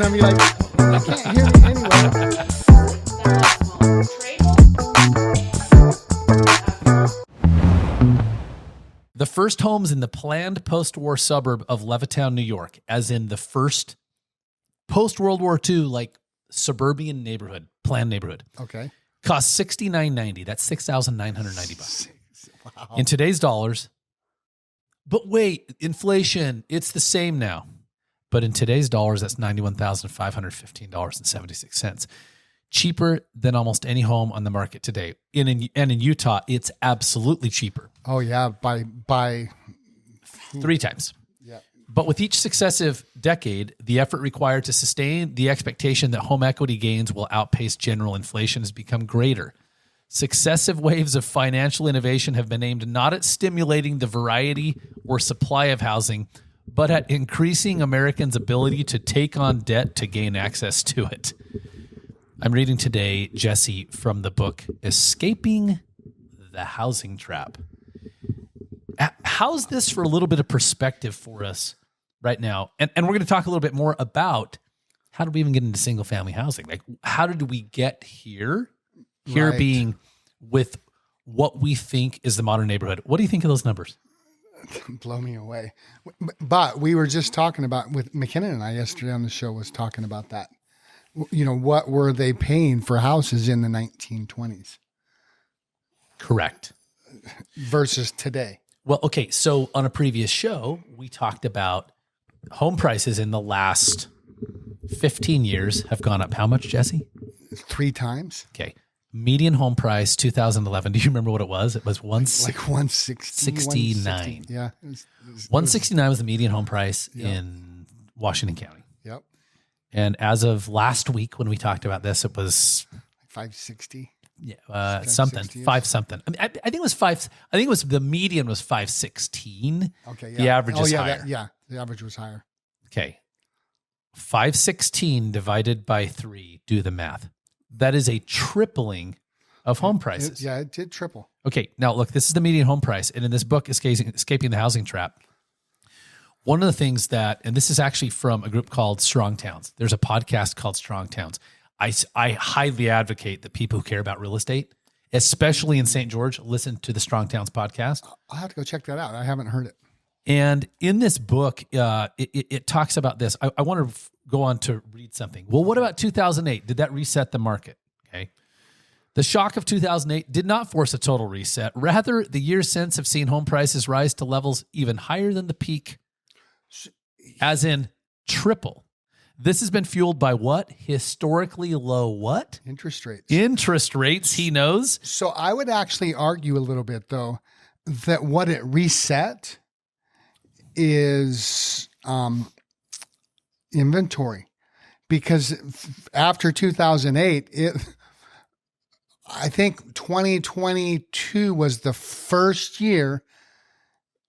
going to be like, I can't hear me anyway. The first homes in the planned post-war suburb of Levittown, New York, as in the first post-World War II, like suburban neighborhood, planned neighborhood, Okay. cost $69.90. That's $6,990. Wow. In today's dollars, but wait, inflation, it's the same now. But in today's dollars, that's $91,515.76. Cheaper than almost any home on the market today. And in Utah, it's absolutely cheaper. Oh yeah, by 3 times. yeah. But with each successive decade, the effort required to sustain the expectation that home equity gains will outpace general inflation has become greater. Successive waves of financial innovation have been aimed not at stimulating the variety or supply of housing, but at increasing Americans' ability to take on debt to gain access to it. I'm reading today, Jesse, from the book Escaping the Housing Trap. How's this for a little bit of perspective for us right now? And we're going to talk a little bit more about how do we even get into single family housing? Like, how did we get here? Here Right. being with what we think is the modern neighborhood. What do you think of those numbers? Blow me away. But we were just talking about, with McKinnon and I yesterday on the show was talking about that. You know, what were they paying for houses in the 1920s Correct. versus today? Well, okay. So on a previous show, we talked about home prices in the last 15 years have gone up. How much, Jesse? 3 times? Okay. Median home price, 2011. Do you remember what it was? It was Like 160. 69. 160. Yeah. It was 169 was the median home price in Washington County. Yep. And as of last week, when we talked about this, it was 560. something, 560-ish. 5 something. I mean, I think it was 5. I think it was the median was 516. Okay. Yeah. The average is yeah, higher. the average was higher. Okay. 516 divided by 3. Do the math. That is a tripling of home prices. It did triple. Okay. Now look, this is the median home price. And in this book, Escaping the Housing Trap, one of the things that, and this is actually from a group called Strong Towns. There's a podcast called Strong Towns. I highly advocate that people who care about real estate, especially in St. George, listen to the Strong Towns podcast. I'll have to go check that out. I haven't heard it. And in this book, it talks about this. I want to go on to read something. Well, what about 2008? Did that reset the market? Okay. The shock of 2008 did not force a total reset. Rather, the years since have seen home prices rise to levels even higher than the peak, as in triple. This has been fueled by what? Historically low what? Interest rates. Interest rates, he knows. So I would actually argue a little bit, though, that what it reset is inventory, because after 2008, I think 2022 was the first year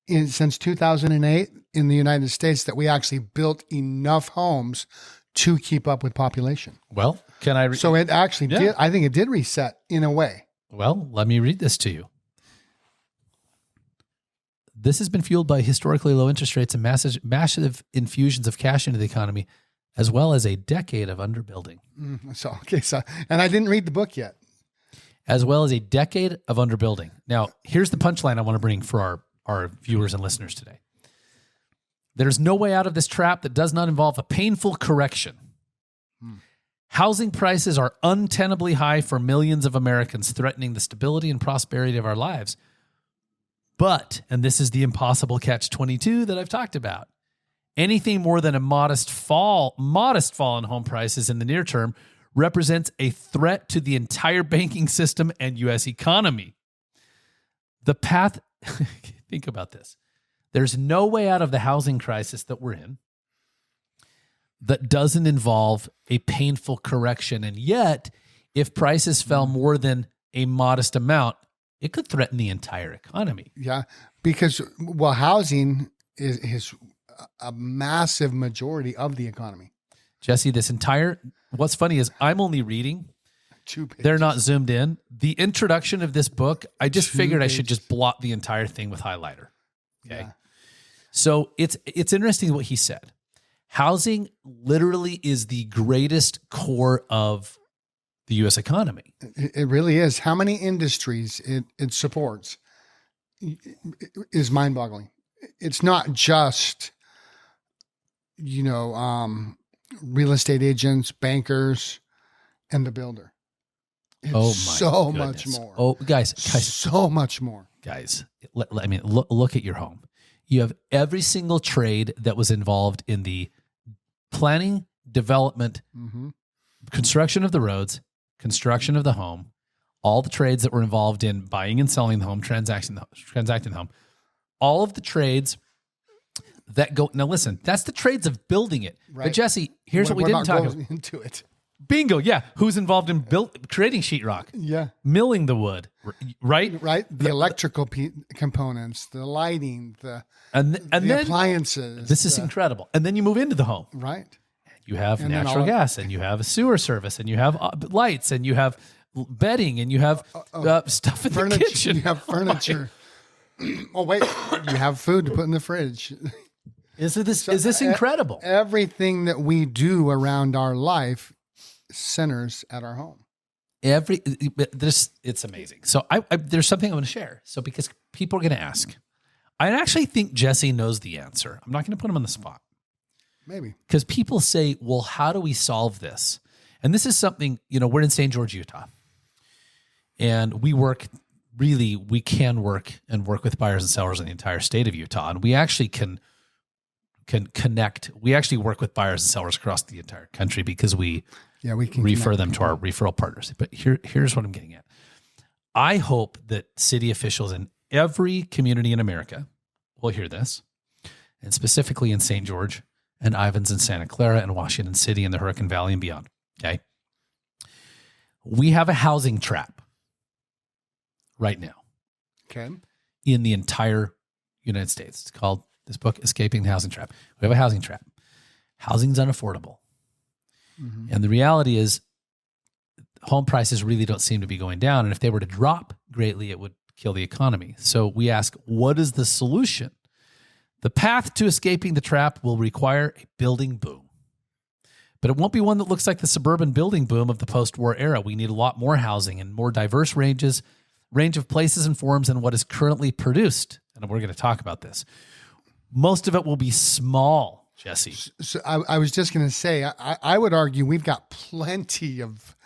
since 2008 in the United States that we actually built enough homes to keep up with population. Well, can I? So it actually did. I think it did reset in a way. Well, let me read this to you. This has been fueled by historically low interest rates and massive infusions of cash into the economy, as well as a decade of underbuilding. And I didn't read the book yet. As well as a decade of underbuilding. Now, here's the punchline I want to bring for our viewers and listeners today. There's no way out of this trap that does not involve a painful correction. Housing prices are untenably high for millions of Americans, threatening the stability and prosperity of our lives. But, and this is the impossible catch-22 that I've talked about, anything more than a modest fall in home prices in the near term represents a threat to the entire banking system and U.S. economy. The path, think about this. There's no way out of the housing crisis that we're in that doesn't involve a painful correction. And yet, if prices fell more than a modest amount, it could threaten the entire economy. Yeah, because, housing is a massive majority of the economy. Jesse, what's funny is I'm only reading. 2 pages. They're not zoomed in. The introduction of this book, I just figured I should just blot the entire thing with highlighter. Okay. Yeah. So it's interesting what he said. Housing literally is the greatest core of the U.S. economy. It really is. How many industries it supports is mind-boggling. It's not just, real estate agents, bankers, and the builder. It's so much more. Oh, guys, so much more. Guys, look at your home. You have every single trade that was involved in the planning, development, construction of the roads, construction of the home, all the trades that were involved in buying and selling the home, transacting the home, all of the trades that go. Now, listen, that's the trades of building it. Right. But Jesse, here's what we didn't talk about. Into it. Bingo, yeah. Who's involved in creating sheetrock? Yeah. Milling the wood, right? Right. The electrical components, the lighting, the appliances. This is incredible. And then you move into the home. Right. You have natural gas, and you have a sewer service, and you have lights, and you have bedding, and you have stuff in the kitchen. You have furniture. Oh, wait. You have food to put in the fridge. Is this incredible? Everything that we do around our life centers at our home. It's amazing. So there's something I want to share. So because people are going to ask, I actually think Jesse knows the answer. I'm not going to put him on the spot. Maybe. Because people say, well, how do we solve this? And this is something, we're in St. George, Utah. And we can work with buyers and sellers in the entire state of Utah. And we actually can connect. We actually work with buyers and sellers across the entire country because we can refer them to our referral partners. But here's what I'm getting at. I hope that city officials in every community in America will hear this, and specifically in St. George and Ivins and Santa Clara and Washington City and the Hurricane Valley and beyond. Okay. We have a housing trap right now. Okay. In the entire United States. It's called, this book, Escaping the Housing Trap. We have a housing trap. Housing's unaffordable. And the reality is home prices really don't seem to be going down. And if they were to drop greatly, it would kill the economy. So we ask, what is the solution? The path to escaping the trap will require a building boom. But it won't be one that looks like the suburban building boom of the post-war era. We need a lot more housing and more diverse range of places and forms than what is currently produced. And we're going to talk about this. Most of it will be small, Jesse. So I was just going to say, I would argue we've got plenty of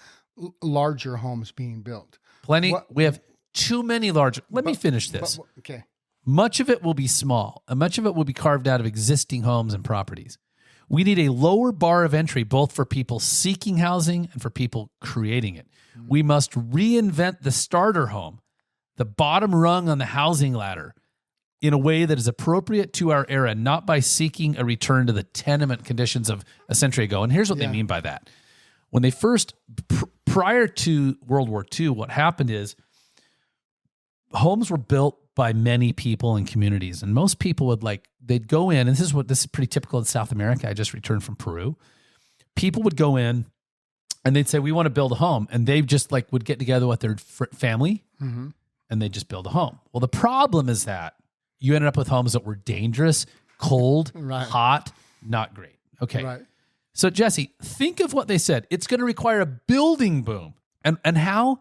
larger homes being built. Plenty. We have too many large. Let me finish this. Okay. Much of it will be small, and much of it will be carved out of existing homes and properties. We need a lower bar of entry, both for people seeking housing and for people creating it. We must reinvent the starter home, the bottom rung on the housing ladder, in a way that is appropriate to our era, not by seeking a return to the tenement conditions of a century ago. And here's what they mean by that. When they first, prior to World War II, what happened is homes were built by many people and communities. And most people they'd go in, and this is pretty typical in South America. I just returned from Peru. People would go in and they'd say, we want to build a home. And they just would get together with their family and they'd just build a home. Well, the problem is that you ended up with homes that were dangerous, cold, hot, not great. Okay. Right. So Jesse, think of what they said. It's going to require a building boom. And how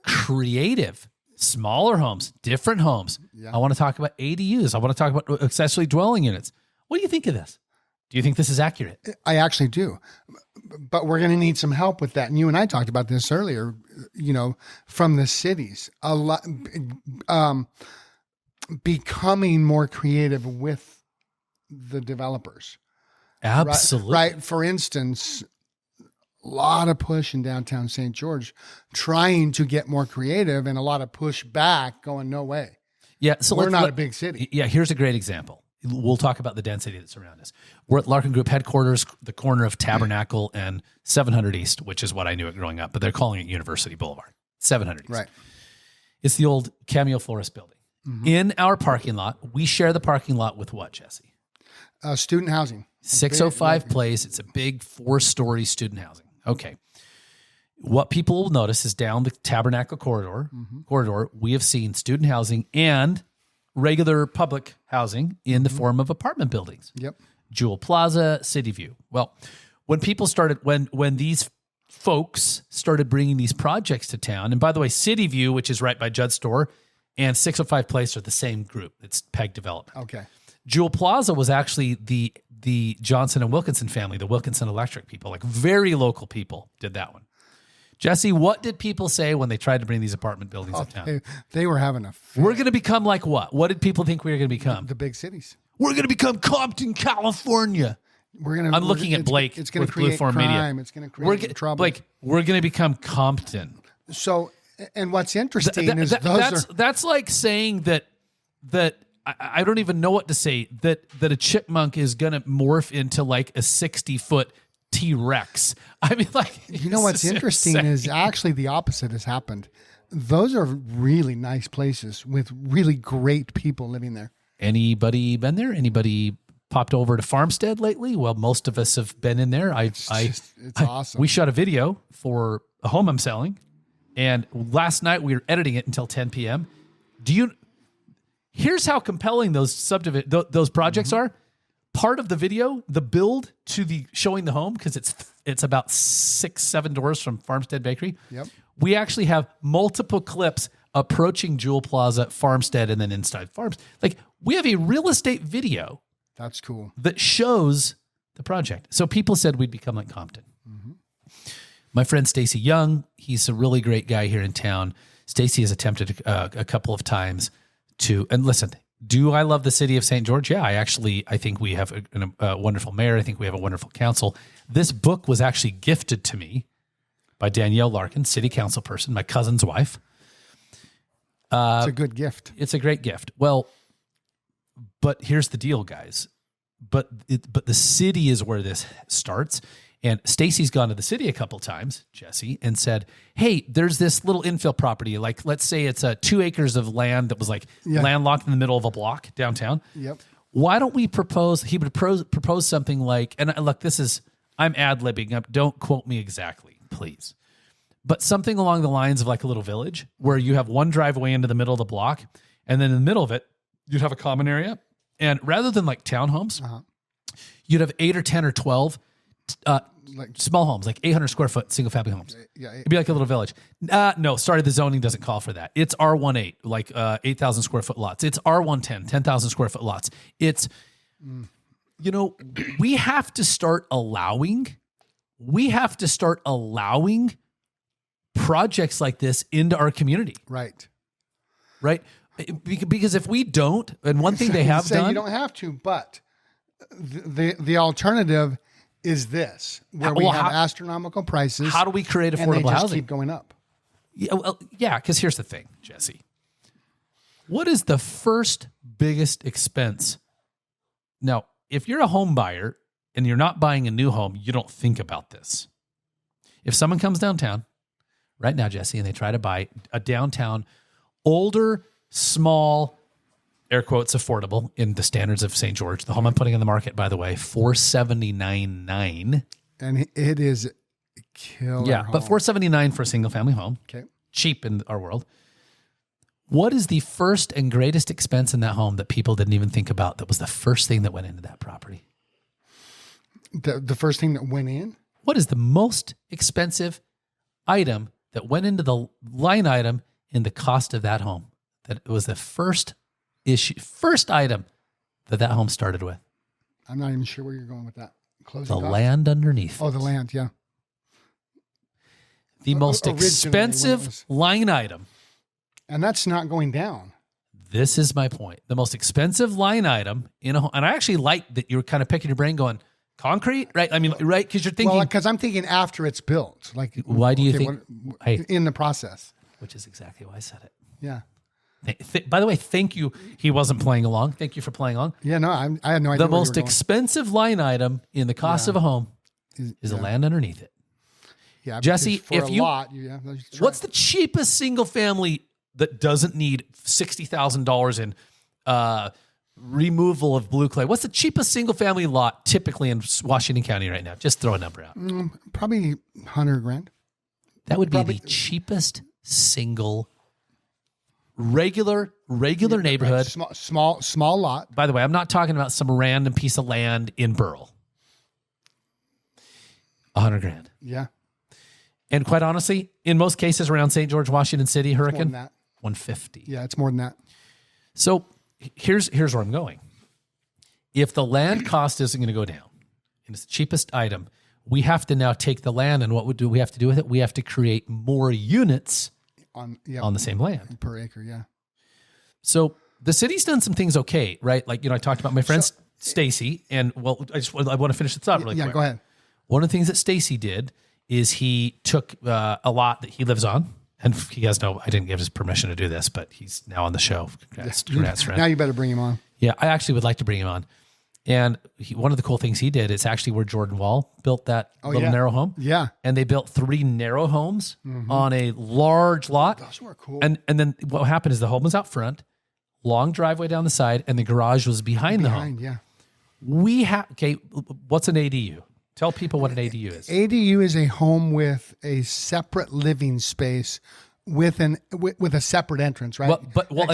creative. Smaller homes, different homes. Yeah. I want to talk about ADUs. I want to talk about accessory dwelling units. What do you think of this? Do you think this is accurate? I actually do. But we're going to need some help with that. And you and I talked about this earlier, from the cities. A lot, becoming more creative with the developers. Absolutely. Right. For instance, a lot of push in downtown St. George trying to get more creative and a lot of push back going, no way. Yeah. So we're not a big city. Yeah. Here's a great example. We'll talk about the density that's around us. We're at Larkin Group headquarters, the corner of Tabernacle and 700 East, which is what I knew it growing up, but they're calling it University Boulevard, 700 East. Right. It's the old Cameo Florist building. In our parking lot, we share the parking lot with what, Jesse? Student housing. 605 Place. It's a big 4-story student housing. Okay. What people will notice is down the Tabernacle corridor, we have seen student housing and regular public housing in the form of apartment buildings. Yep. Jewel Plaza, City View. Well, when people started, when these folks started bringing these projects to town, and by the way, City View, which is right by Judd's store, and 605 Place are the same group. It's PEG Development. Okay. Jewel Plaza was actually the Johnson and Wilkinson family, the Wilkinson Electric people, like very local people did that one. Jesse, what did people say when they tried to bring these apartment buildings to town? They were having a fit. We're going to become like what? What did people think we were going to become? The big cities. We're going to become Compton, California. I'm looking at Blake it's going to with create Blueform crime. Media. It's going to create trouble. Blake, we're going to become Compton. So, and what's interesting is that's like saying that I don't even know what to say, that a chipmunk is going to morph into like a 60-foot T-Rex. I mean, like, you know what's interesting is actually the opposite has happened. Those are really nice places with really great people living there. Anybody been there? Anybody popped over to Farmstead lately? Well, most of us have been in there. It's awesome. We shot a video for a home I'm selling, and last night we were editing it until 10 p.m. Here's how compelling those projects are. Part of the video, the build to the showing the home, because it's about 6-7 doors from Farmstead Bakery. Yep. We actually have multiple clips approaching Jewel Plaza, Farmstead, and then inside Farms. Like, we have a real estate video. That's cool. That shows the project. So people said we'd become like Compton. Mm-hmm. My friend Stacy Young, he's a really great guy here in town. Stacy has attempted a couple of times and listen, do I love the city of St. George? Yeah, I think we have a wonderful mayor. I think we have a wonderful council. This book was actually gifted to me by Danielle Larkin, city council person, my cousin's wife. It's a good gift. It's a great gift. Well, but here's the deal, guys. But the city is where this starts. And Stacy's gone to the city a couple times, Jesse, and said, hey, there's this little infill property. Like, let's say it's 2 acres of land that was like landlocked in the middle of a block downtown. Yep. Why don't we propose, he would propose something like, and look, I'm ad-libbing. Don't quote me exactly, please. But something along the lines of like a little village where you have one driveway into the middle of the block, and then in the middle of it, you'd have a common area. And rather than like townhomes, you'd have 8 or 10 or 12 like small homes, like 800 square foot single family homes. Yeah, it'd be like a little village. No, sorry, the zoning doesn't call for that. It's R18, like 8,000 square foot lots. It's R110, 10,000 square foot lots. It's, we have to start allowing projects like this into our community. Right. Because if we don't, and one thing they have done, you don't have to, but the alternative is this, where we have astronomical prices. How do we create affordable and they just housing? Keep going up. Yeah, because here's the thing, Jesse. What is the first biggest expense? Now, if you're a home buyer and you're not buying a new home, you don't think about this. If someone comes downtown right now, Jesse, and they try to buy a downtown, older, small, air quotes, affordable in the standards of St. George. The home I'm putting on the market, by the way, $479,900. And it is killer. Yeah, but $479,900 for a single family home. Okay. Cheap in our world. What is the first and greatest expense in that home that people didn't even think about that was the first thing that went into that property? The first thing that went in? What is the most expensive item that went into the line item in the cost of that home? That it was the first item that home started with. I'm not even sure where you're going with that. The land underneath. Oh, the land, yeah. The most expensive line item. And that's not going down. This is my point. The most expensive line item in a home. And I actually like that you're kind of picking your brain going, concrete, right? I mean, right? Because you're thinking. Well, because I'm thinking after it's built. Like, why do you think? In the process. Which is exactly why I said it. Yeah. By the way, thank you. He wasn't playing along. Thank you for playing along. Yeah, no, I had no idea. The most expensive line item in the cost of a home is the land underneath it. Yeah, Jesse, what's the cheapest single family that doesn't need $60,000 in removal of blue clay? What's the cheapest single family lot typically in Washington County right now? Just throw a number out. Probably $100,000. That would be the cheapest single regular neighborhood. Small lot. By the way, I'm not talking about some random piece of land in Burl. $100,000. Yeah. And quite honestly, in most cases around St. George, Washington City, Hurricane, More than that. 150. Yeah, it's more than that. So here's where I'm going. If the land cost isn't going to go down, and it's the cheapest item, we have to now take the land, and what we have to do with it? We have to create more units on the same land per acre. Yeah. So the city's done some things okay, right? Like, I talked about my friend Stacy, and I want to finish the thought really quick. Yeah, go ahead. One of the things that Stacy did is he took a lot that he lives on, and he has I didn't give his permission to do this, but he's now on the show. Congrats, friend. Now you better bring him on. Yeah, I actually would like to bring him on. And one of the cool things he did is actually where Jordan Wall built that little narrow home. Yeah. And they built 3 narrow homes on a large lot. Those were cool. And then what happened is the home was out front, long driveway down the side, and the garage was behind the home. Yeah. What's an ADU? Tell people what an ADU is. ADU is a home with a separate living space with a separate entrance, right? And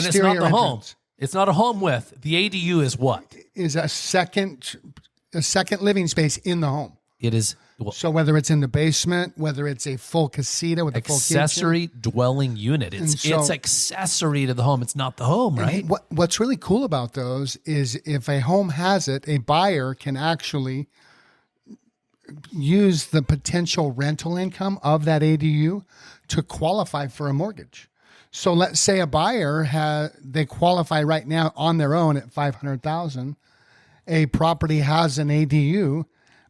it's not the home. It's not a home with. The ADU is what? Is a second living space in the home. It is. So whether it's in the basement, whether it's a full casita with a full kitchen. Accessory dwelling unit. It's accessory to the home. It's not the home, right? What's really cool about those is if a home has it, a buyer can actually use the potential rental income of that ADU to qualify for a mortgage. So let's say a buyer they qualify right now on their own at $500,000. A property has an ADU,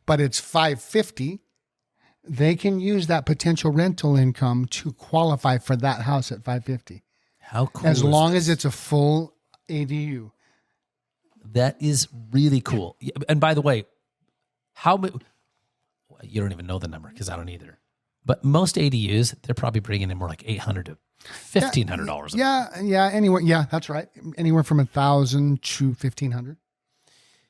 but it's $550,000. They can use that potential rental income to qualify for that house at $550,000. How cool! As long as it's a full ADU. That is really cool. And by the way, you don't even know the number because I don't either. But most ADUs, they're probably bringing in more like $800 to $1,500. Yeah. Anywhere. Yeah, that's right. Anywhere from $1,000 to $1,500.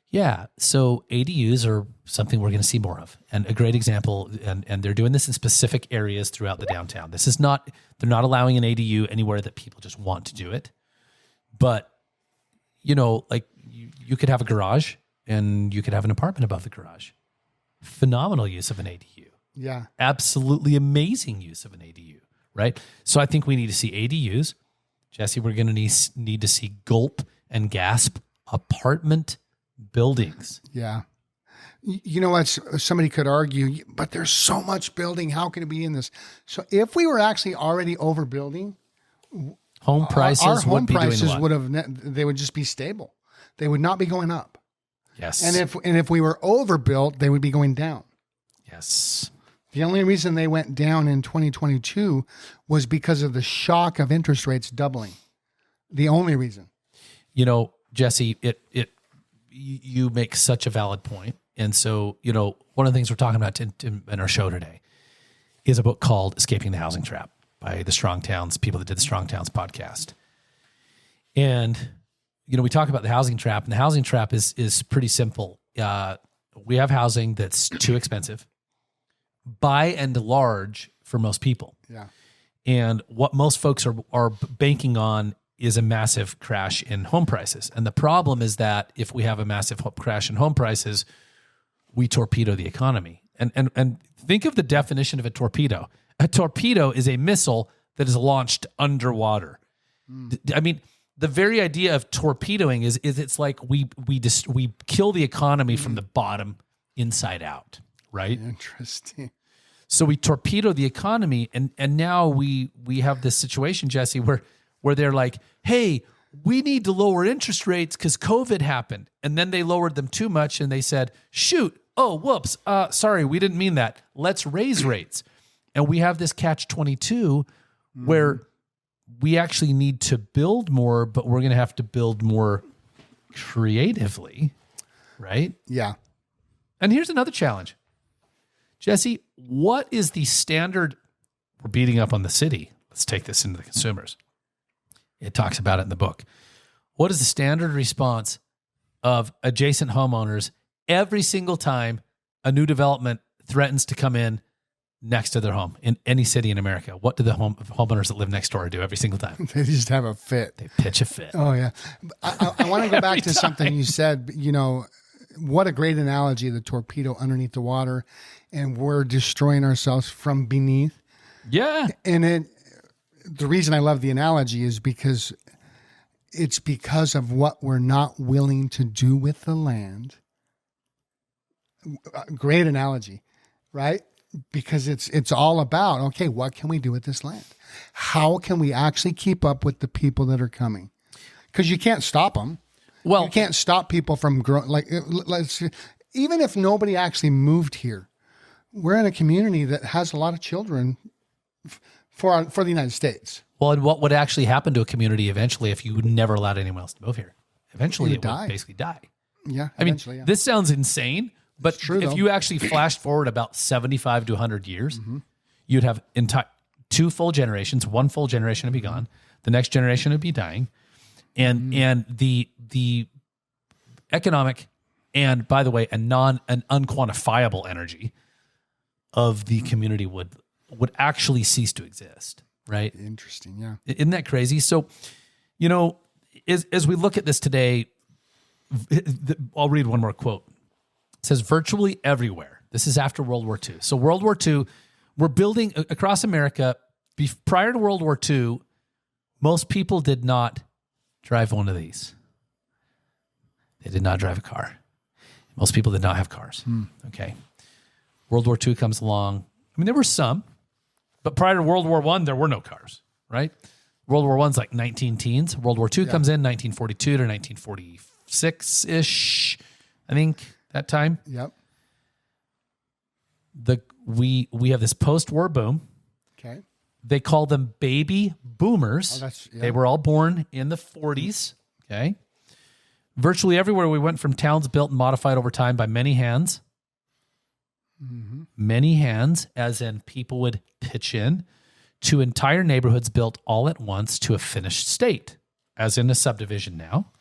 Yeah. So ADUs are something we're going to see more of, and a great example. And they're doing this in specific areas throughout the downtown. They're not allowing an ADU anywhere that people just want to do it. But like you could have a garage and you could have an apartment above the garage. Phenomenal use of an ADU. Yeah. Absolutely amazing use of an ADU, right? So I think we need to see ADUs. Jesse, we're going to need to see gulp and gasp apartment buildings. Yeah. You know what? Somebody could argue, but there's so much building. How can it be in this? So if we were actually already overbuilding, home prices they would just be stable. They would not be going up. Yes. And if we were overbuilt, they would be going down. Yes. The only reason they went down in 2022 was because of the shock of interest rates doubling. The only reason. Jesse, you make such a valid point. And so, one of the things we're talking about in our show today is a book called Escaping the Housing Trap by the Strong Towns, people that did the Strong Towns podcast. And, we talk about the housing trap, and the housing trap is pretty simple. We have housing that's too expensive, by and large, for most people. Yeah. And what most folks are banking on is a massive crash in home prices. And the problem is that if we have a massive crash in home prices, we torpedo the economy. And think of the definition of a torpedo. A torpedo is a missile that is launched underwater. I mean, the very idea of torpedoing is it's like we kill the economy from the bottom inside out, right? Interesting. So we torpedo the economy, and now we have this situation, Jesse, where they're like, hey, we need to lower interest rates because COVID happened. And then they lowered them too much and they said, shoot, oh, whoops, sorry, we didn't mean that. Let's raise rates. And we have this catch-22 where we actually need to build more, but we're going to have to build more creatively, right? Yeah. And here's another challenge. Jesse, what is the standard? We're beating up on the city. Let's take this into the consumers. It talks about it in the book. What is the standard response of adjacent homeowners every single time a new development threatens to come in next to their home in any city in America, what do the homeowners that live next door do every single time? They just have a fit. They pitch a fit. Oh yeah. I want to go back to Every something you said, what a great analogy, the torpedo underneath the water, and we're destroying ourselves from beneath. Yeah. And the reason I love the analogy is because it's because of what we're not willing to do with the land. Great analogy, right? Because it's all about, okay, what can we do with this land? How can we actually keep up with the people that are coming? Because you can't stop them. Well, You can't stop people from growing. Even if nobody actually moved here, we're in a community that has a lot of children for the United States. well, and what would actually happen to a community eventually if you never allowed anyone else to move here? Eventually, It would die. would basically die. Yeah, I mean, eventually, yeah. this sounds insane, but true, if though. you actually flashed forward about 75 to 100 years, Mm-hmm. you'd have two full generations. One full generation would be gone. The next generation would be dying. Mm-hmm. And the economic and, by the way, an unquantifiable energy of the community would actually cease to exist, right? Interesting, yeah. Isn't that crazy? So, as we look at this today, I'll read one more quote. It says, virtually everywhere. This is after World War II. So World War II, we're building across America. Prior to World War II, most people did not drive one of these. They did not drive a car. Most people did not have cars. Okay. World War II comes along. I mean, there were some, but prior to World War I, there were no cars, right? World War I's like 19 teens. World War II comes in 1942 to 1946-ish, I think, that time. Yep. We have this post-war boom. Okay. They call them baby boomers. Yeah. They were all born in the 40s. Okay. Virtually everywhere we went from towns built and modified over time by many hands. Mm-hmm. Many hands, as in people would pitch in, to entire neighborhoods built all at once to a finished state, as in a subdivision now.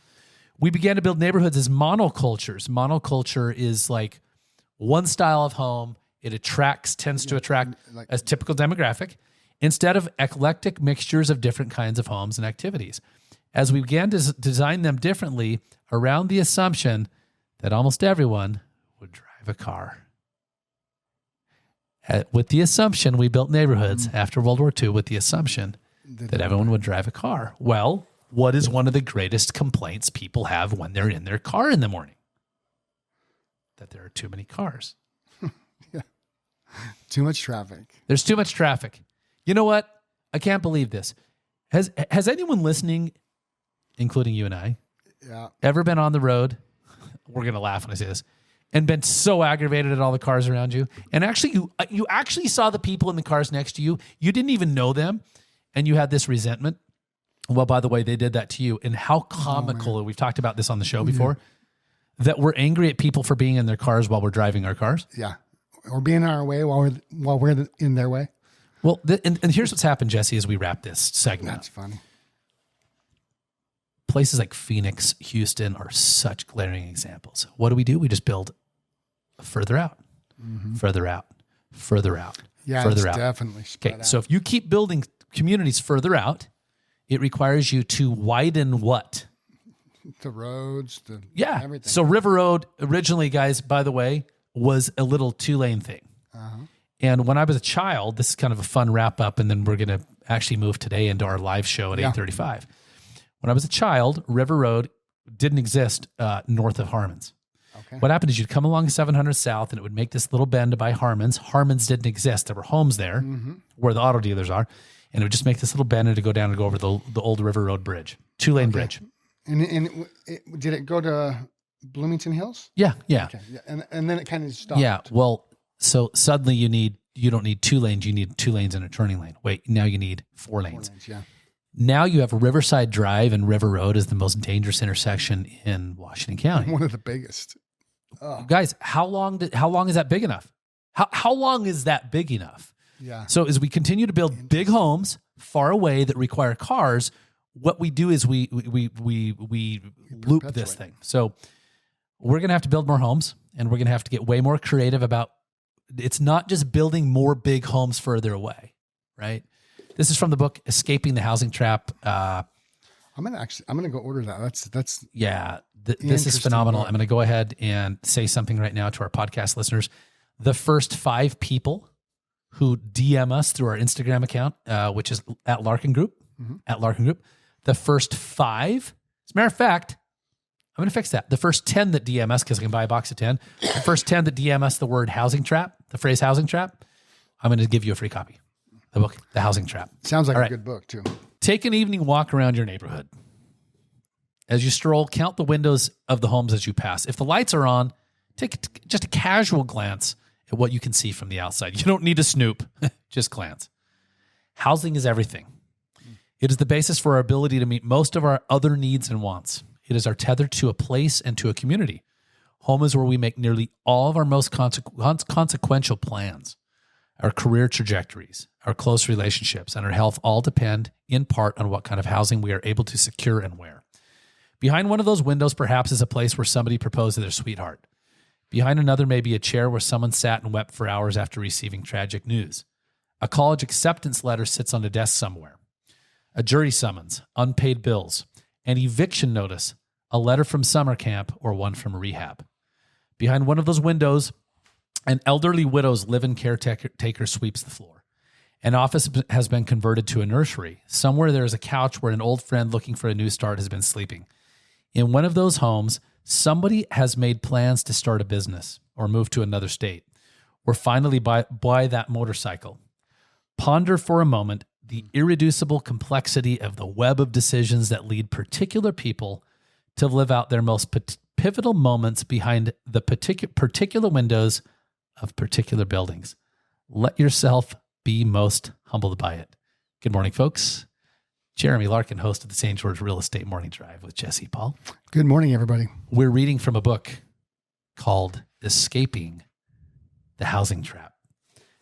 We began to build neighborhoods as monocultures. Monoculture is like one style of home. It tends to attract a typical demographic instead of eclectic mixtures of different kinds of homes and activities. As we began to design them differently around the assumption that almost everyone would drive a car. With the assumption, we built neighborhoods after World War II with the assumption that everyone would drive a car. Well, what is one of the greatest complaints people have when they're in their car in the morning? That there are too many cars. Yeah. Too much traffic. There's too much traffic. You know what? I can't believe this. Has anyone listening, including you and I, ever been on the road? We're going to laugh when I say this. And been so aggravated at all the cars around you. And actually, you actually saw the people in the cars next to you. You didn't even know them. And you had this resentment. Well, by the way, they did that to you. And how comical, we've talked about this on the show before, that we're angry at people for being in their cars while we're driving our cars. Yeah. Or being in our way while we're in their way. Well, and here's what's happened, Jesse, as we wrap this segment. That's funny. Places like Phoenix, Houston are such glaring examples. What do? We just build further out, further out, further out, Yeah, further it's out. definitely spread Okay, out. so if you keep building communities further out, it requires you to widen what? The roads, everything. So River Road originally, guys, by the way, was a little 2-lane thing. And when I was a child, this is kind of a fun wrap up, and then we're going to actually move today into our live show at 8:35. When I was a child, River Road didn't exist north of Harmon's. Okay. What happened is you'd come along 700 South, and it would make this little bend by Harmon's. Harmon's didn't exist. There were homes there where the auto dealers are, and it would just make this little bend and to go down and go over the old River Road bridge, 2-lane bridge. And did it go to Bloomington Hills? Yeah. Okay. Yeah. And then it kind of stopped. Yeah. Well, so suddenly you don't need 2 lanes. You need 2 lanes and a turning lane. Wait, now you need 4 lanes. 4 lanes, yeah. Now you have Riverside Drive and River Road as the most dangerous intersection in Washington County. One of the biggest. Guys, how long is that big enough? How long is that big enough? Yeah. So as we continue to build big homes far away that require cars, what we do is we loop this thing. So we're going to have to build more homes, and we're going to have to get way more creative about it's not just building more big homes further away, right? This is from the book Escaping the Housing Trap. I'm gonna go order that. That's this is phenomenal. book. I'm going to go ahead and say something right now to our podcast listeners. The first 5 people who DM us through our Instagram account, which is at Larkin Group, the first 5, as a matter of fact, I'm going to fix that. The first 10 that DM us, because I can buy a box of 10, the first 10 that DM us the word housing trap, the phrase housing trap, I'm going to give you a free copy. The book, The Housing Trap. Sounds like a good book too. Take an evening walk around your neighborhood. As you stroll, count the windows of the homes as you pass. If the lights are on, take just a casual glance at what you can see from the outside. You don't need to snoop, just glance. Housing is everything. It is the basis for our ability to meet most of our other needs and wants. It is our tether to a place and to a community. Home is where we make nearly all of our most consequential plans. Our career trajectories, our close relationships, and our health all depend in part on what kind of housing we are able to secure and where. Behind one of those windows, perhaps, is a place where somebody proposed to their sweetheart. Behind another may be a chair where someone sat and wept for hours after receiving tragic news. A college acceptance letter sits on a desk somewhere. A jury summons, unpaid bills, an eviction notice, a letter from summer camp, or one from rehab. Behind one of those windows, an elderly widow's live-in caretaker sweeps the floor. An office has been converted to a nursery. Somewhere there is a couch where an old friend looking for a new start has been sleeping. In one of those homes, somebody has made plans to start a business or move to another state or finally buy that motorcycle. Ponder for a moment the irreducible complexity of the web of decisions that lead particular people to live out their most pivotal moments behind the particular windows of particular buildings. Let yourself be most humbled by it. Good morning, folks. Jeremy Larkin, host of the St. George Real Estate Morning Drive with Jesse Paul. Good morning, everybody. We're reading from a book called Escaping the Housing Trap.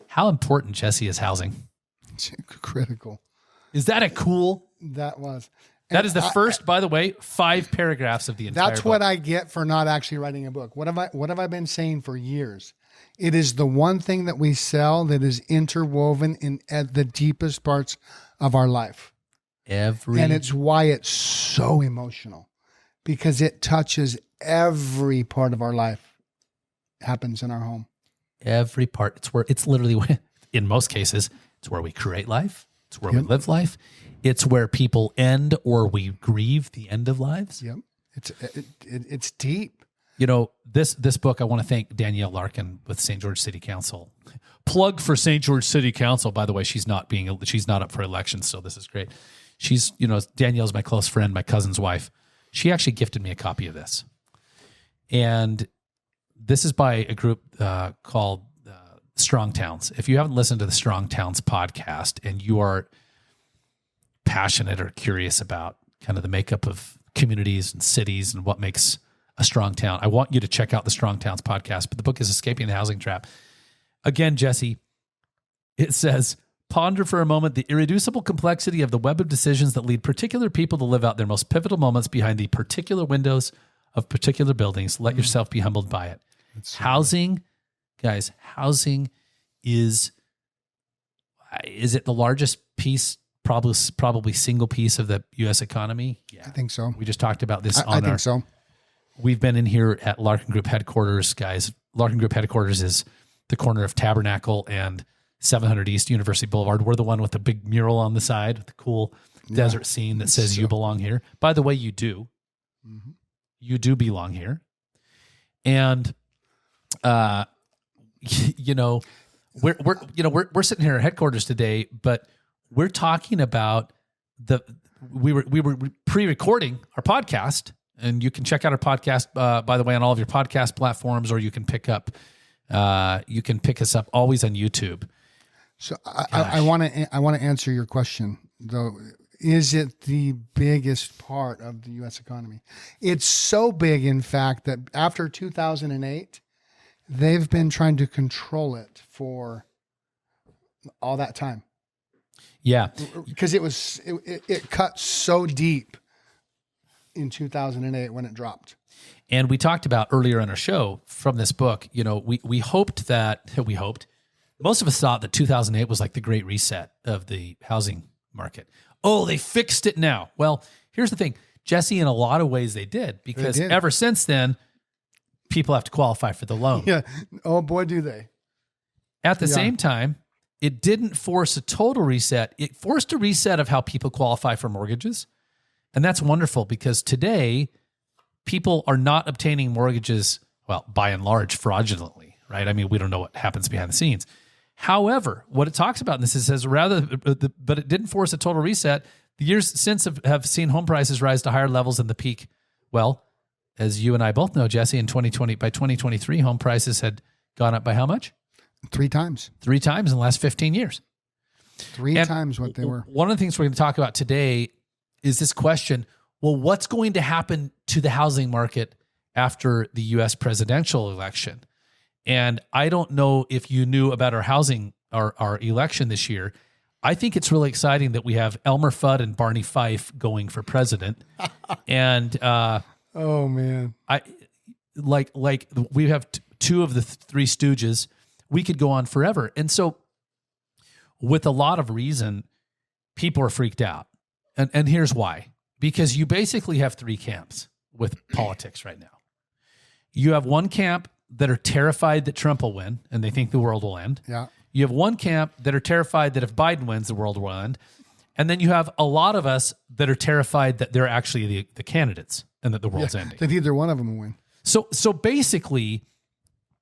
How important, Jesse, is housing? It's critical. Is that a cool? That was. That is the first, by the way, 5 paragraphs of the entire That's book. what I get for not actually writing a book. What have I been saying for years? It is the one thing that we sell that is interwoven in at the deepest parts of our life. And it's why it's so emotional, because it touches every part of our life. Happens in our home. Every part. It's literally, in most cases, it's where we create life. It's where we live life. It's where people end or we grieve the end of lives. Yep. It's deep. You know, this book, I want to thank Danielle Larkin with St. George City Council. Plug for St. George City Council. By the way, she's not up for election, so this is great. She's, Danielle's my close friend, my cousin's wife. She actually gifted me a copy of this. And this is by a group called Strong Towns. If you haven't listened to the Strong Towns podcast and you are passionate or curious about kind of the makeup of communities and cities and what makes a strong town, I want you to check out the Strong Towns podcast. But the book is Escaping the Housing Trap. Again, Jesse, it says, ponder for a moment the irreducible complexity of the web of decisions that lead particular people to live out their most pivotal moments behind the particular windows of particular buildings. Let yourself be humbled by it. Housing, guys, housing is it the largest piece, probably single piece of the U.S. economy? Yeah, I think so. We just talked about this I think so. We've been in here at Larkin Group headquarters, guys. Larkin Group headquarters is the corner of Tabernacle and 700 East University Boulevard. We're the one with the big mural on the side with the cool desert scene that says you belong here. By the way, you do. Mm-hmm. You do belong here. And, we're sitting here at headquarters today, but we're talking about we were pre-recording our podcast, and you can check out our podcast, by the way, on all of your podcast platforms, or you can pick us up always on YouTube. So I want to answer your question though. Is it the biggest part of the U.S. economy? It's so big, in fact, that after 2008, they've been trying to control it for all that time. Yeah, because it cut so deep in 2008 when it dropped. And we talked about earlier on our show from this book, we hoped most of us thought that 2008 was like the great reset of the housing market. Oh, they fixed it now. Well, here's the thing, Jesse, in a lot of ways they did, because ever since then, people have to qualify for the loan. Yeah. Oh boy, do they. At the same time, it didn't force a total reset. It forced a reset of how people qualify for mortgages. And that's wonderful, because today people are not obtaining mortgages, well, by and large, fraudulently, right? I mean, we don't know what happens behind the scenes. However, what it talks about in this is says but it didn't force a total reset. The years since have seen home prices rise to higher levels than the peak. Well, as you and I both know, Jesse, by 2023, home prices had gone up by how much? 3 times. 3 times in the last 15 years. 3 times what they were. One of the things we're going to talk about today is this question, well, what's going to happen to the housing market after the U.S. presidential election? And I don't know if you knew about our election this year. I think it's really exciting that we have Elmer Fudd and Barney Fife going for president. And oh man, I like we have 2 of the 3 Stooges. We could go on forever. And so with a lot of reason, people are freaked out. And here's why. Because you basically have 3 camps with politics right now. You have one camp that are terrified that Trump will win and they think the world will end. Yeah. You have one camp that are terrified that if Biden wins, the world will end. And then you have a lot of us that are terrified that they're actually the candidates and that the world's ending. That either one of them will win. So basically,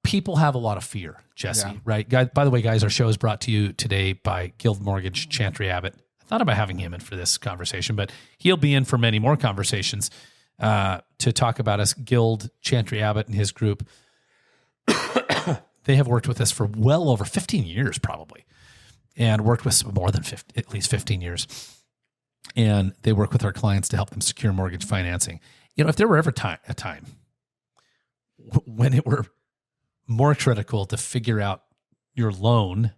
people have a lot of fear, Jesse, right? By the way, guys, our show is brought to you today by Guild Mortgage, Chantry Abbott. I thought about having him in for this conversation, but he'll be in for many more conversations to talk about us. Guild, Chantry Abbott and his group, they have worked with us for well over 15 years probably, and worked with more than at least 15 years. And they work with our clients to help them secure mortgage financing. If there were ever a time when it were more critical to figure out your loan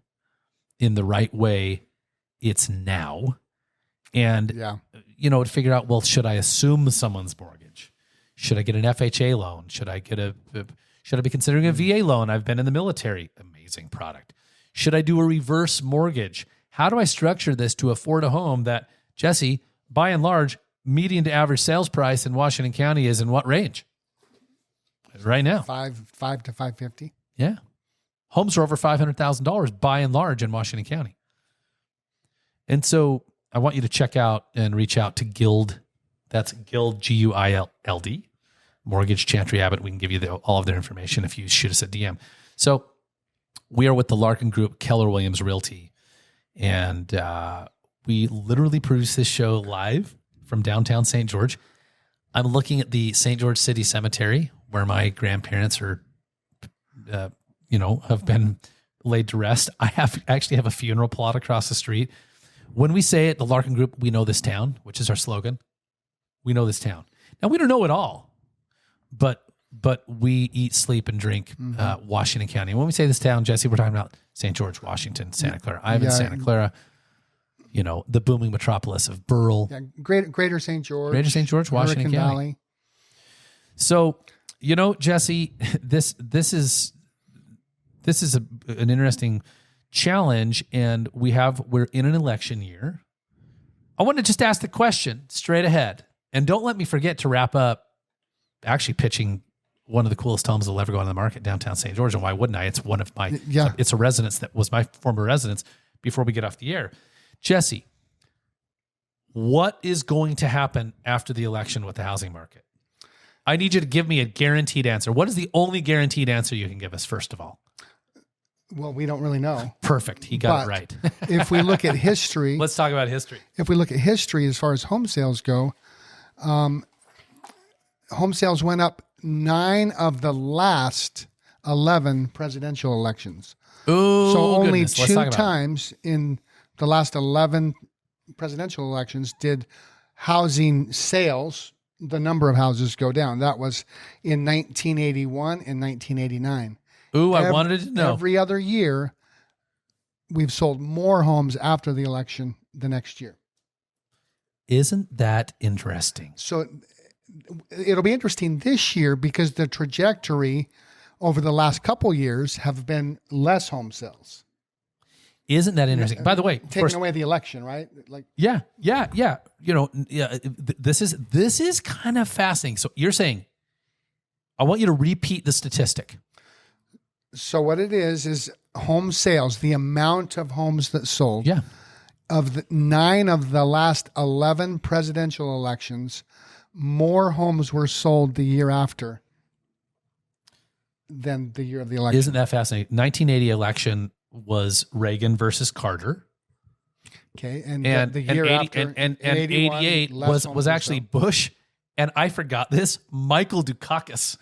in the right way, it's now. And, to figure out, well, should I assume someone's mortgage? Should I get an FHA loan? Should I be considering a VA loan? I've been in the military. Amazing product. Should I do a reverse mortgage? How do I structure this to afford a home that, Jesse, by and large, median to average sales price in Washington County is in what range? Right now. 5 to 550. Yeah. Homes are over $500,000 by and large in Washington County. And so I want you to check out and reach out to Guild. That's Guild, Guild, Mortgage, Chantry Abbott. We can give you all of their information if you shoot us a DM. So we are with the Larkin Group, Keller Williams Realty. And we literally produce this show live from downtown St. George. I'm looking at the St. George City Cemetery where my grandparents are, have been laid to rest. I actually have a funeral plot across the street. When we say it, the Larkin Group, we know this town, which is our slogan. We know this town. Now, we don't know it all, but we eat, sleep, and drink Washington County. And when we say this town, Jesse, we're talking about St. George, Washington, Santa Clara. I live in Santa Clara, the booming metropolis of Burl. Yeah, Greater St. George. Greater St. George, Washington County. Valley. So, Jesse, this is an interesting challenge, and we're in an election year. I want to just ask the question straight ahead, and don't let me forget to wrap up actually pitching one of the coolest homes that'll ever go on the market downtown St. George. And why wouldn't I? It's one of my, it's a residence that was my former residence before we get off the air. Jesse, what is going to happen after the election with the housing market? I need you to give me a guaranteed answer. What is the only guaranteed answer you can give us, first of all? Well, we don't really know. Perfect. He got it right. If we look at history. Let's talk about history. If we look at history as far as home sales go, home sales went up 9 of the last 11 presidential elections. Ooh, so only goodness. 2 times in the last 11 presidential elections did housing sales, the number of houses, go down. That was in 1981 and 1989. Ooh, I wanted to know. Every other year, we've sold more homes after the election the next year. Isn't that interesting? So it'll be interesting this year because the trajectory over the last couple years have been less home sales. Isn't that interesting? By the way, taking away the election, right? Like, yeah. This is kind of fascinating. So you're saying, I want you to repeat the statistic. So what it is home sales, the amount of homes that sold. Yeah. Of the 9 of the last 11 presidential elections, more homes were sold the year after than the year of the election. Isn't that fascinating? 1980 election was Reagan versus Carter. Okay, and the year after, and 88 was actually Bush, and I forgot this, Michael Dukakis.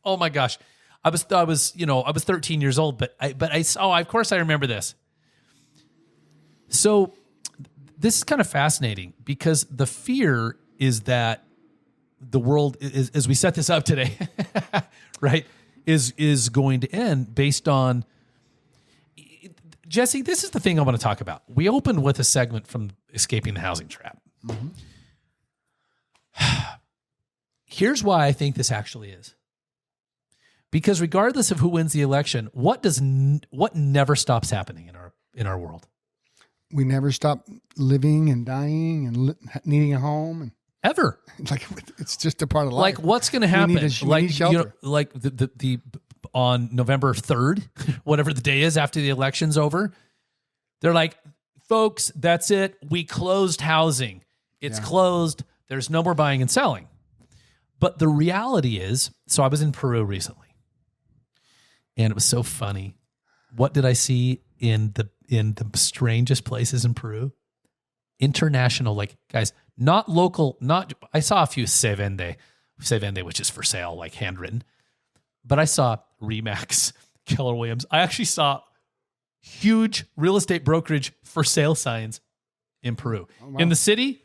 Oh my gosh, I was 13 years old, but I saw. Of course, I remember this. So this is kind of fascinating because the fear is that the world is, as we set this up today, right, is going to end based on. Jesse, this is the thing I want to talk about. We opened with a segment from Escaping the Housing Trap. Mm-hmm. Here's why I think this actually is. Because regardless of who wins the election, what never stops happening in our world? We never stop living and dying and needing a home and ever. Like it's just a part of life. Like what's going to happen? We need shelter. Like the on November 3rd, whatever the day is after the election's over, they're like, folks, that's it. We closed housing. It's closed. There's no more buying and selling. But the reality is, so I was in Peru recently, and it was so funny. What did I see in the strangest places in Peru? International, like guys, not local, I saw a few se vende, which is for sale, like handwritten. But I saw Remax, Keller Williams. I actually saw huge real estate brokerage for sale signs in Peru. Oh, wow. In the city,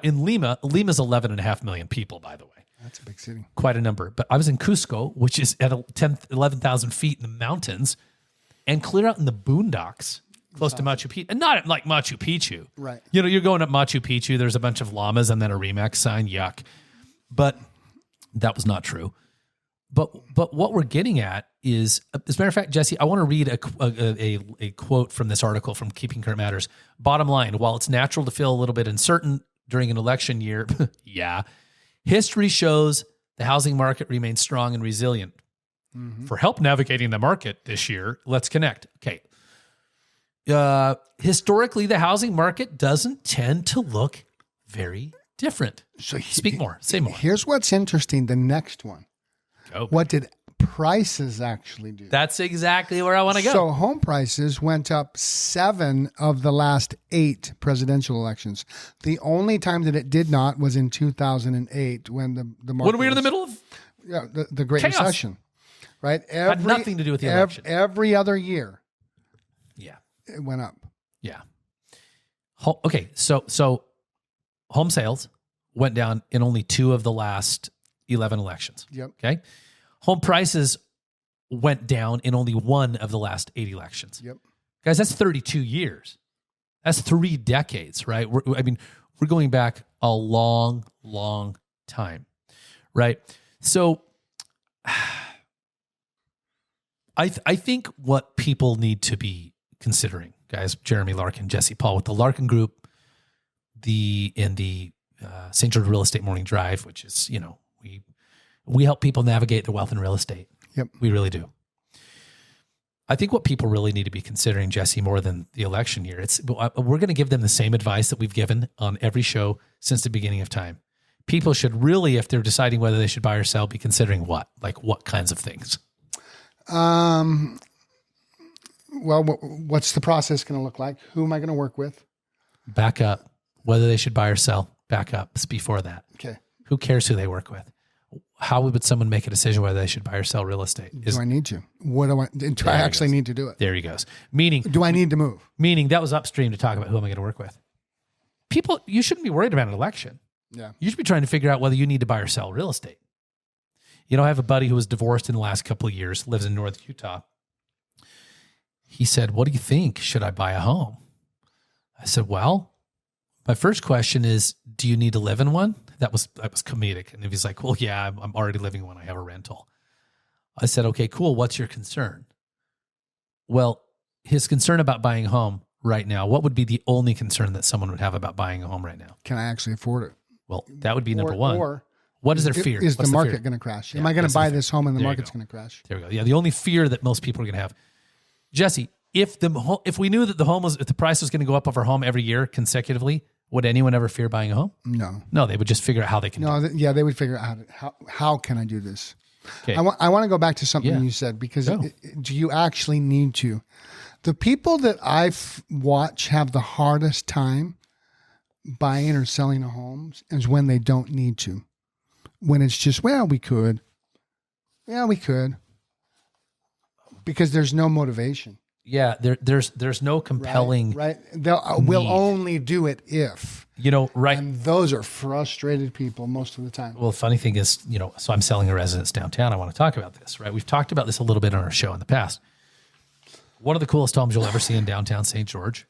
in Lima. Lima's 11.5 million people, by the way. That's a big city. Quite a number. But I was in Cusco, which is at 11,000 feet in the mountains, and clear out in the boondocks, close to Machu Picchu. And not like Machu Picchu. Right. You're going up Machu Picchu, there's a bunch of llamas and then a Remax sign, yuck. But that was not true. But what we're getting at is, as a matter of fact, Jesse, I want to read a quote from this article from Keeping Current Matters. Bottom line, while it's natural to feel a little bit uncertain during an election year, history shows the housing market remains strong and resilient. Mm-hmm. For help navigating the market this year, let's connect. Okay. Historically, the housing market doesn't tend to look very different. So speak more. Say more. Here's what's interesting. The next one. Go. What did prices actually do? That's exactly where I want to go. So home prices went up 7 of the last 8 presidential elections. The only time that it did not was in 2008 when the market when we were in the middle of the Great chaos. Recession. Right? Had nothing to do with the election. Every other year. Yeah. It went up. Yeah. Okay. So home sales went down in only 2 of the last 11 elections. Yep. Okay. Home prices went down in only 1 of the last 8 elections. Yep. Guys, that's 32 years. That's 3 decades, right? We're going back a long, long time, right? So I think what people need to be considering, guys, Jeremy, Larkin, Jesse, Paul, with the Larkin Group, the St. George Real Estate Morning Drive, which is, we help people navigate their wealth in real estate. Yep. We really do. I think what people really need to be considering, Jesse, more than the election year, we're going to give them the same advice that we've given on every show since the beginning of time. People should really, if they're deciding whether they should buy or sell, be considering what? Like what kinds of things? Well, what's the process going to look like? Who am I going to work with? Back up. Whether they should buy or sell, back up before that. Okay. Who cares who they work with? How would someone make a decision whether they should buy or sell real estate? Do I need to? What do I actually need to do it? There he goes. Meaning, do I need to move? Meaning that was upstream to talk about who am I going to work with. People, you shouldn't be worried about an election. Yeah. You should be trying to figure out whether you need to buy or sell real estate. I have a buddy who was divorced in the last couple of years, lives in North Utah. He said, "What do you think? Should I buy a home?" I said, "Well, My first question is, do you need to live in one? That was comedic. And if he's like, well, yeah, I'm already living in one. I have a rental. I said, okay, cool. What's your concern? Well, his concern about buying a home right now, what would be the only concern that someone would have about buying a home right now? Can I actually afford it? Well, that would be number one. Or what is their fear? Is What's the market going to crash? Am I going to buy this home and the market's going to crash? There we go. Yeah, the only fear that most people are going to have. Jesse, if we knew that if the price was going to go up of our home every year consecutively, would anyone ever fear buying a home? No, they would just figure out how they can. They would figure out how can I do this. Okay. I want to go back to something you said, because do you actually need to? The people that I've watched have the hardest time buying or selling a home is when they don't need to. When it's just, we could. Yeah, we could. Because there's no motivation. Yeah, there's no compelling. Right. We'll only do it if. Right. And those are frustrated people most of the time. Well, the funny thing is, so I'm selling a residence downtown. I want to talk about this, right? We've talked about this a little bit on our show in the past. One of the coolest homes you'll ever see in downtown St. George.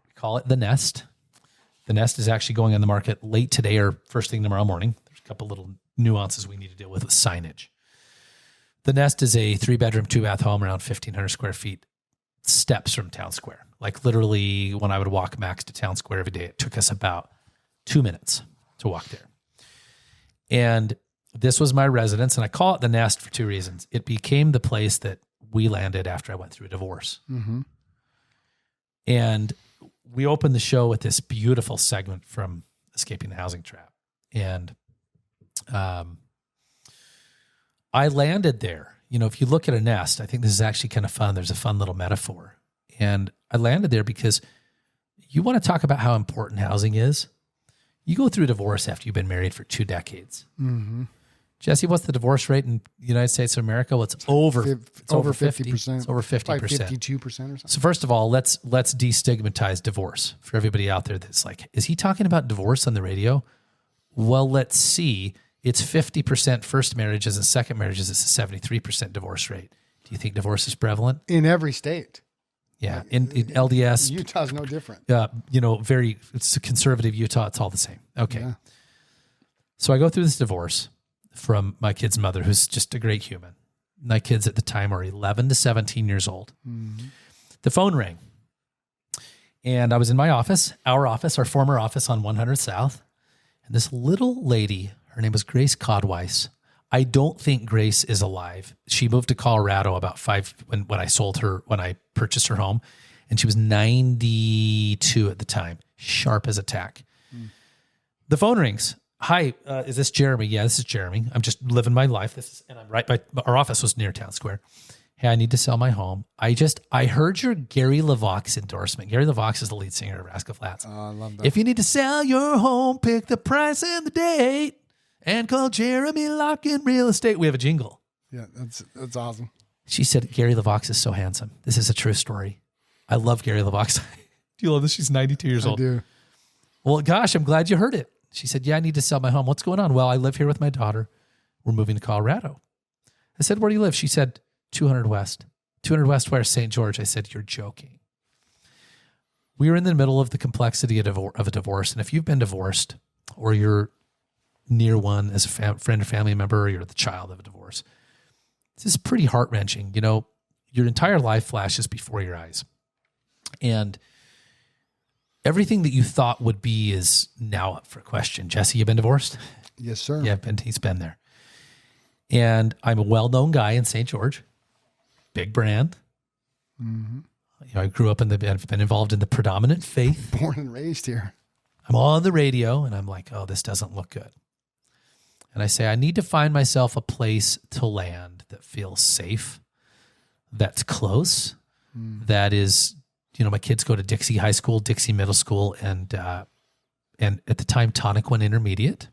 We call it The Nest. The Nest is actually going on the market late today or first thing tomorrow morning. There's a couple little nuances we need to deal with signage. The Nest is a 3-bedroom, 2-bath home around 1,500 square feet, steps from Town Square. Like literally when I would walk Max to Town Square every day, it took us about 2 minutes to walk there. And this was my residence, and I call it The Nest for 2 reasons. It became the place that we landed after I went through a divorce. Mm-hmm. And we opened the show with this beautiful segment from Escaping the Housing Trap. And I landed there. If you look at a nest, I think this is actually kind of fun. There's a fun little metaphor. And I landed there because you want to talk about how important housing is. You go through a divorce after you've been married for 2 decades. Mm-hmm. Jesse, what's the divorce rate in the United States of America? Well, it's over 50%. It's over 50%. It's over 50%. Like 52% or something. So first of all, let's destigmatize divorce for everybody out there that's like, is he talking about divorce on the radio? Well, let's see. It's 50% first marriages and second marriages. It's a 73% divorce rate. Do you think divorce is prevalent? In every state. Yeah. In LDS. Utah's no different. It's a conservative Utah. It's all the same. Okay. Yeah. So I go through this divorce from my kid's mother, who's just a great human. My kids at the time are 11 to 17 years old. Mm-hmm. The phone rang. And I was in my office, our former office on 100 South. And this little lady, her name was Grace Codweiss. I don't think Grace is alive. She moved to Colorado about when I purchased her home, and she was 92 at the time, sharp as a tack. Mm. The phone rings. Hi, is this Jeremy? Yeah, this is Jeremy. I'm just living my life. And I'm right by our office was near Town Square. Hey, I need to sell my home. I heard your Gary LaVox endorsement. Gary LaVox is the lead singer of Rascal Flatts. Oh, I love that. If you need to sell your home, pick the price and the date, and call Jeremy Larkin Real Estate. We have a jingle. Yeah, that's awesome. She said, Gary LaVox is so handsome. This is a true story. I love Gary LaVox. Do you love this? She's 92 years old. I do. Well, gosh, I'm glad you heard it. She said, yeah, I need to sell my home. What's going on? Well, I live here with my daughter. We're moving to Colorado. I said, where do you live? She said, 200 West. 200 West where? St. George. I said, you're joking. We were in the middle of the complexity of a divorce. And if you've been divorced or you're near one as a friend or family member, or you're the child of a divorce, this is pretty heart-wrenching. Your entire life flashes before your eyes. And everything that you thought would be is now up for question. Jesse, you been divorced? Yes, sir. Yeah, he's been there. And I'm a well-known guy in St. George. Big brand. Mm-hmm. I grew up I've been involved in the predominant faith. Born and raised here. I'm on the radio and I'm like, oh, this doesn't look good. And I say, I need to find myself a place to land that feels safe, that's close, that is, my kids go to Dixie High School, Dixie Middle School, and at the time, Tonic-One Intermediate.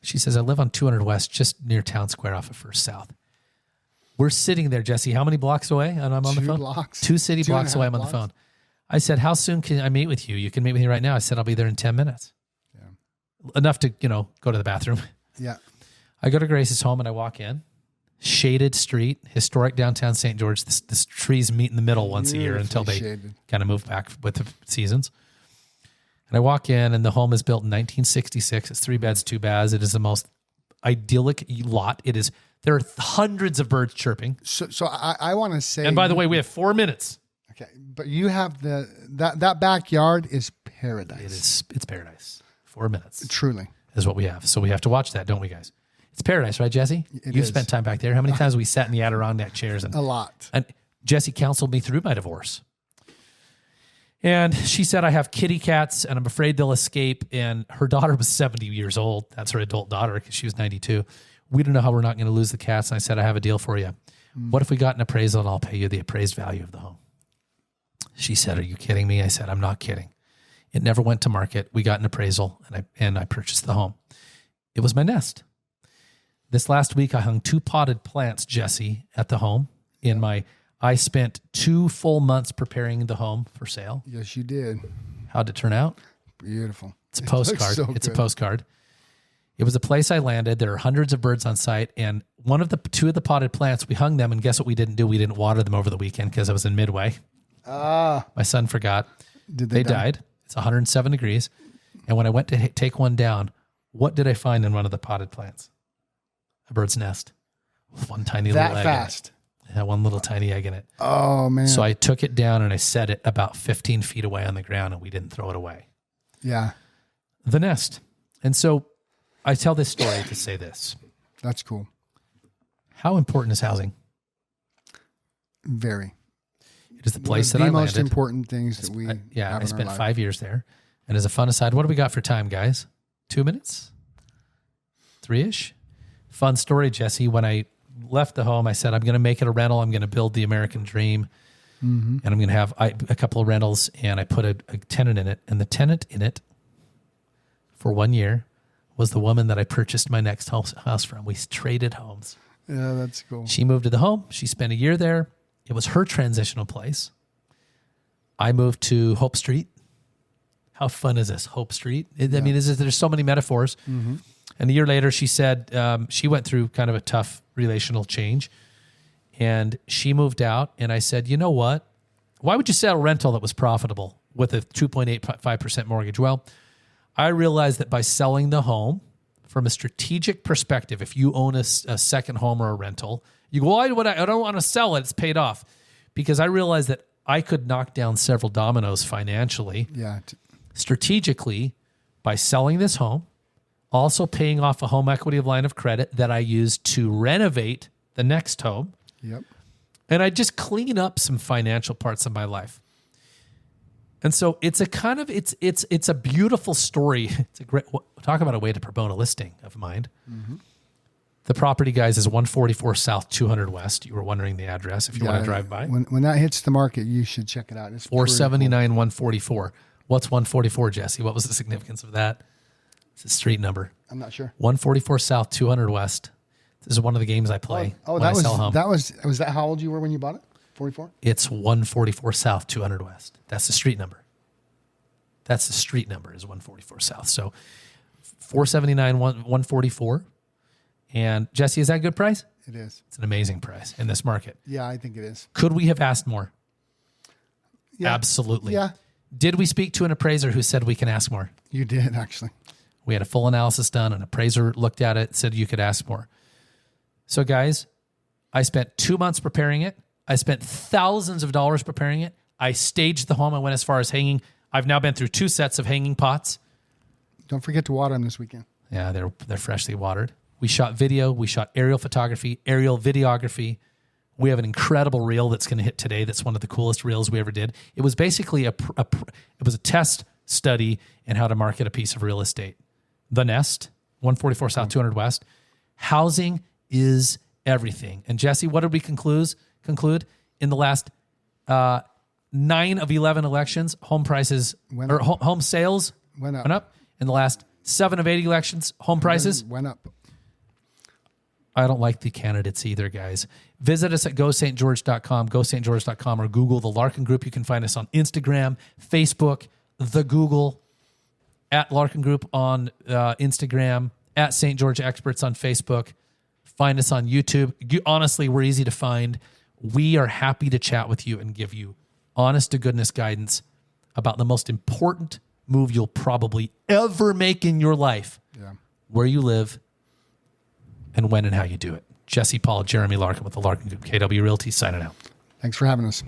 She says, I live on 200 West, just near Town Square off of First South. We're sitting there, Jesse, how many blocks away? And I'm on the phone? 2 blocks. 2 city blocks away, I'm on the phone. I said, how soon can I meet with you? You can meet with me right now. I said, I'll be there in 10 minutes. Yeah. Enough to, go to the bathroom. Yeah. I go to Grace's home and I walk in. Shaded street, historic downtown St. George. This trees meet in the middle once a year until they kind of move back with the seasons. And I walk in, and the home is built in 1966. It's 3 beds, 2 baths. It is the most idyllic lot. It is. There are hundreds of birds chirping. So I want to say. And by the way, we have 4 minutes. Okay, but you have that backyard is paradise. It's paradise. 4 minutes. Truly is what we have. So we have to watch that, don't we, guys? It's paradise, right, Jesse? You've spent time back there. How many times have we sat in the Adirondack chairs? A lot. And Jesse counseled me through my divorce. And she said, I have kitty cats and I'm afraid they'll escape. And her daughter was 70 years old. That's her adult daughter because she was 92. We don't know how we're not going to lose the cats. And I said, I have a deal for you. What if we got an appraisal and I'll pay you the appraised value of the home? She said, are you kidding me? I said, I'm not kidding. It never went to market. We got an appraisal and I purchased the home. It was my nest. This last week, I hung 2 potted plants, Jesse, at the home. I spent 2 full months preparing the home for sale. Yes, you did. How'd it turn out? Beautiful. It's a postcard. It's good. A postcard. It was a place I landed. There are hundreds of birds on site. And 2 of the potted plants, we hung them. And guess what we didn't do? We didn't water them over the weekend because I was in Midway. My son forgot. They died. It's 107 degrees. And when I went to take one down, what did I find in one of the potted plants? A bird's nest with one tiny little egg. That fast? It had one little tiny egg in it. Oh, man. So I took it down and I set it about 15 feet away on the ground and we didn't throw it away. Yeah. The nest. And so I tell this story to say this. That's cool. How important is housing? Very. It is the place that I landed. The most important things that we have I spent 5 years there. And as a fun aside, what do we got for time, guys? 2 minutes? 3-ish? Fun story, Jesse. When I left the home, I said, I'm going to make it a rental. I'm going to build the American dream. Mm-hmm. And I'm going to have a couple of rentals. And I put a tenant in it. And the tenant in it for 1 year was the woman that I purchased my next house from. We traded homes. Yeah, that's cool. She moved to the home. She spent a year there. It was her transitional place. I moved to Hope Street. How fun is this, Hope Street? I mean, there's so many metaphors. Mm-hmm. And a year later, she said she went through kind of a tough relational change. And she moved out. And I said, you know what? Why would you sell a rental that was profitable with a 2.85% mortgage? Well, I realized that by selling the home, from a strategic perspective, if you own a second home or a rental, you go, well, I don't want to sell it. It's paid off. Because I realized that I could knock down several dominoes financially. Yeah. Strategically, by selling this home, also paying off a home equity line of credit that I used to renovate the next home. Yep. And I just clean up some financial parts of my life. And so it's a beautiful story. It's a great, talk about a way to promote a listing of mine. Mm-hmm. The property, guys, is 144 South, 200 West. You were wondering the address if you want to drive by. When that hits the market, you should check it out. It's 479, cool. 144. What's 144, Jesse? What was the significance of that? It's a street number. I'm not sure. 144 South, 200 West. This is one of the games I play when I sell home. Was that how old you were when you bought it? 44? It's 144 South, 200 West. That's the street number. That's the street number is 144 South. So 479, 144. And Jesse, is that a good price? It is. It's an amazing price in this market. Yeah, I think it is. Could we have asked more? Yeah. Absolutely. Yeah. Did we speak to an appraiser who said we can ask more? You did, actually. We had a full analysis done. An appraiser looked at it, said you could ask more. So guys, I spent 2 months preparing it. I spent thousands of dollars preparing it. I staged the home. I went as far as hanging. I've now been through 2 sets of hanging pots. Don't forget to water them this weekend. Yeah, they're freshly watered. We shot video. We shot aerial photography, aerial videography. We have an incredible reel that's going to hit today. That's one of the coolest reels we ever did. It was basically it was a test study in how to market a piece of real estate. The Nest, 144 South, 200 West. Housing is everything. And Jesse, what did we conclude? In the last 9 of 11 elections, home prices or home sales went up. In the last 7 of 8 elections, home prices went up. I don't like the candidates either, guys. Visit us at gostgeorge.com, gostgeorge.com, or Google the Larkin Group. You can find us on Instagram, Facebook, the Google, at Larkin Group on Instagram, at St. George Experts on Facebook. Find us on YouTube. Honestly, we're easy to find. We are happy to chat with you and give you honest to goodness guidance about the most important move you'll probably ever make in your life. Yeah. Where you live and when and how you do it. Jesse, Paul, Jeremy Larkin with the Larkin Group, KW Realty, signing out. Thanks for having us.